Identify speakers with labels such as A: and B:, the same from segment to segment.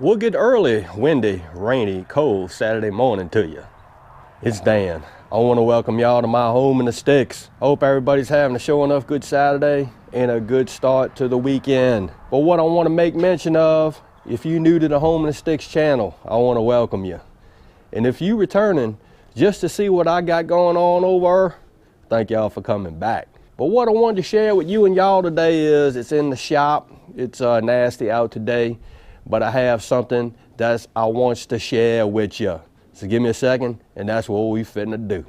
A: We'll get early, windy, rainy, cold Saturday morning to you. It's Dan. I want to welcome y'all to my home in the sticks. Hope everybody's having a show enough good Saturday and a good start to the weekend. But what I want to make mention of, if you're new to the Home in the Sticks channel, I want to welcome you. And if you returning just to see what I got going on over, thank y'all for coming back. But what I wanted to share with you and y'all today is, it's in the shop. It's nasty out today, but I have something that I want to share with you. So give me a second, and that's what we finna do.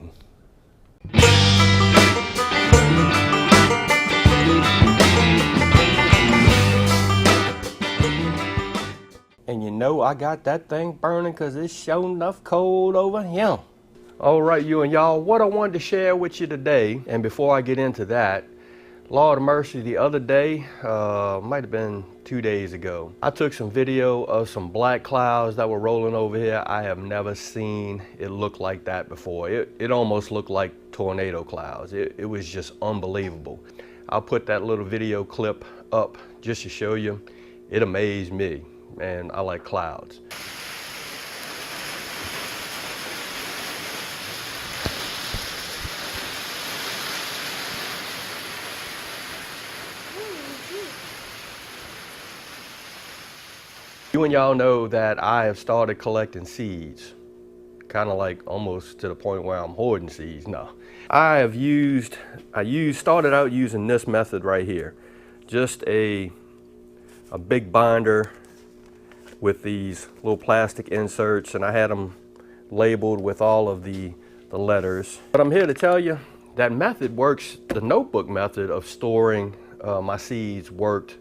A: And you know I got that thing burning because it's sure enough cold over here. All right, you and y'all, what I wanted to share with you today, and before I get into that, Lord of mercy, the other day, might have been 2 days ago, I took some video of some black clouds that were rolling over here. I have never seen it look like that before. It almost looked like tornado clouds. It was just unbelievable. I'll put that little video clip up just to show you. It amazed me, and I like clouds. You and y'all know that I have started collecting seeds, kind of like almost to the point where I'm hoarding seeds. No, I started out using this method right here, just a big binder with these little plastic inserts, and I had them labeled with all of the letters. But I'm here to tell you that method works. The notebook method of storing my seeds worked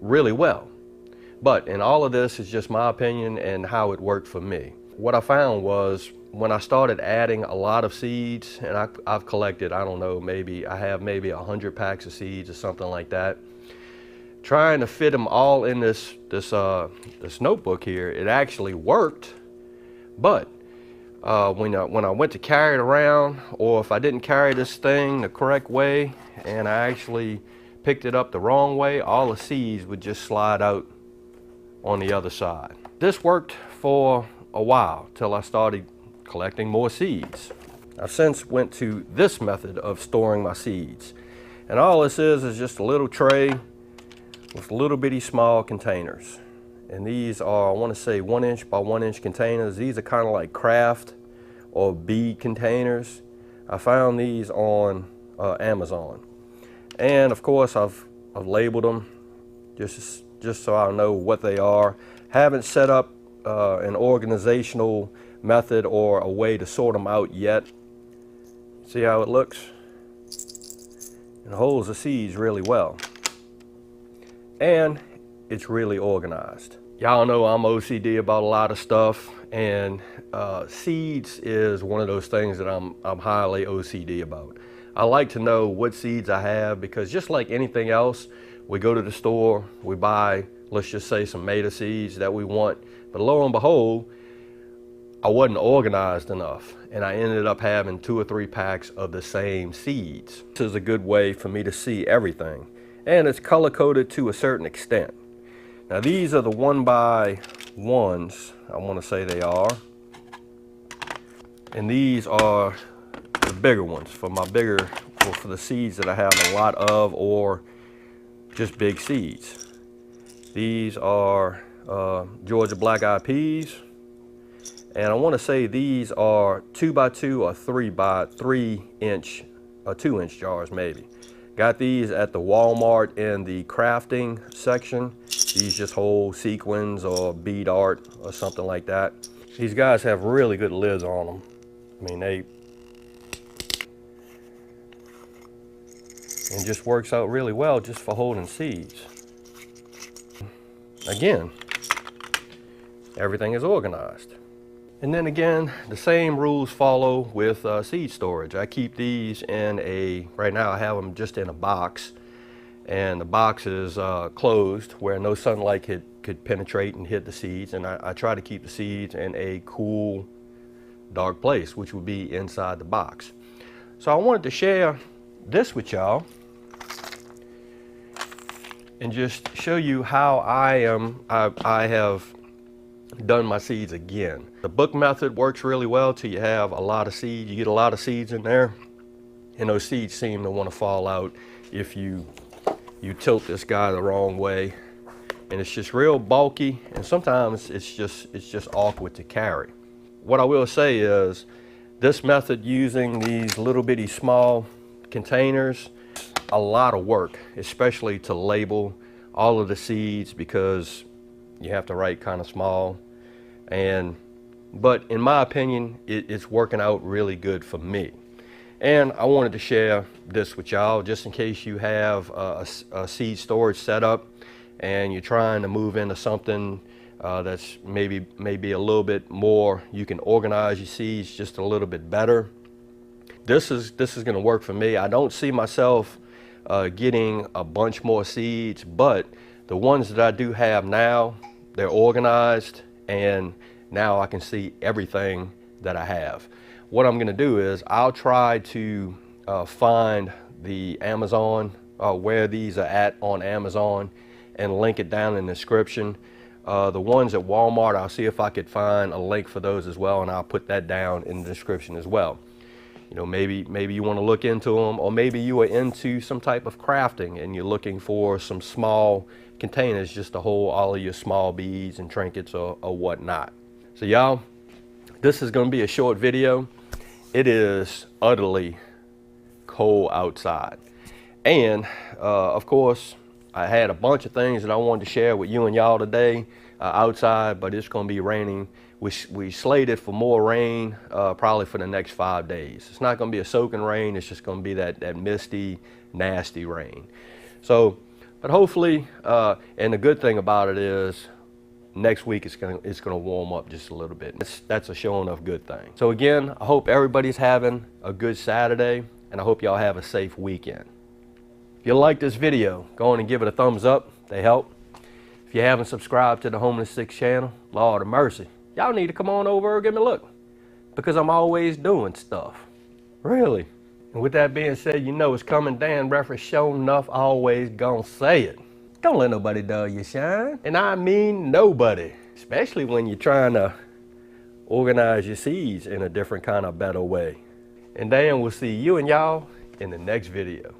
A: really well. But in all of this is just my opinion and how it worked for me. What I found was when I started adding a lot of seeds, and I've collected, I don't know, I have maybe 100 packs of seeds or something like that. Trying to fit them all in this notebook here, it actually worked. But when I went to carry it around, or if I didn't carry this thing the correct way and I actually picked it up the wrong way, all the seeds would just slide out on the other side. This worked for a while till I started collecting more seeds. I've since went to this method of storing my seeds. And all this is just a little tray with little bitty small containers. And these are, I want to say, 1 inch by 1 inch containers. These are kind of like craft or bead containers. I found these on Amazon. And of course I've labeled them just so I know what they are. Haven't set up an organizational method or a way to sort them out yet. See how it looks? It holds the seeds really well. And it's really organized. Y'all know I'm OCD about a lot of stuff, and seeds is one of those things that I'm highly OCD about. I like to know what seeds I have, because just like anything else, we go to the store, we buy, let's just say, some tomato seeds that we want, but lo and behold, I wasn't organized enough, and I ended up having 2 or 3 packs of the same seeds. This is a good way for me to see everything, and it's color coded to a certain extent. Now these are the 1x1s, I want to say they are, and these are the bigger ones for the seeds that I have a lot of, or just big seeds. These are Georgia Black Eyed Peas, and I want to say these are 2x2 or 3x3 inch or 2 inch jars maybe. Got these at the Walmart in the crafting section. These just hold sequins or bead art or something like that. These guys have really good lids on them. I mean, and just works out really well just for holding seeds. Again, everything is organized. And then again, the same rules follow with seed storage. I keep these in right now I have them just in a box, and the box is closed where no sunlight could penetrate and hit the seeds, and I try to keep the seeds in a cool, dark place, which would be inside the box. So I wanted to share this with y'all and just show you how I have done my seeds again. The book method works really well till you have a lot of seeds. You get a lot of seeds in there, and those seeds seem to want to fall out if you tilt this guy the wrong way. And it's just real bulky, and sometimes it's just awkward to carry. What I will say is this method, using these little bitty small containers, a lot of work, especially to label all of the seeds, because you have to write kind of small. But in my opinion, it's working out really good for me. And I wanted to share this with y'all just in case you have a seed storage setup and you're trying to move into something that's maybe a little bit more, you can organize your seeds just a little bit better. This is going to work for me. I don't see myself getting a bunch more seeds, but the ones that I do have now, they're organized, and now I can see everything that I have. What I'm going to do is I'll try to find the Amazon, where these are at on Amazon, and link it down in the description. The ones at Walmart, I'll see if I could find a link for those as well, and I'll put that down in the description as well. You know, maybe you want to look into them, or maybe you are into some type of crafting and you're looking for some small containers just to hold all of your small beads and trinkets or whatnot. So y'all, this is going to be a short video. It is utterly cold outside, and of course I had a bunch of things that I wanted to share with you and y'all today outside, but it's going to be raining. We slated for more rain probably for the next 5 days. It's not going to be a soaking rain. It's just going to be that misty, nasty rain. So, but hopefully, and the good thing about it is next week it's going to warm up just a little bit. That's a sure enough good thing. So again, I hope everybody's having a good Saturday, and I hope y'all have a safe weekend. If you like this video, go on and give it a thumbs up. They help. If you haven't subscribed to the Homeless Six channel, Lord of mercy, y'all need to come on over and give me a look, because I'm always doing stuff. Really. And with that being said, you know it's coming. Dan reference, sure enough, always gonna say it. Don't let nobody dull your shine. And I mean nobody. Especially when you're trying to organize your seeds in a different kind of better way. And Dan will see you and y'all in the next video.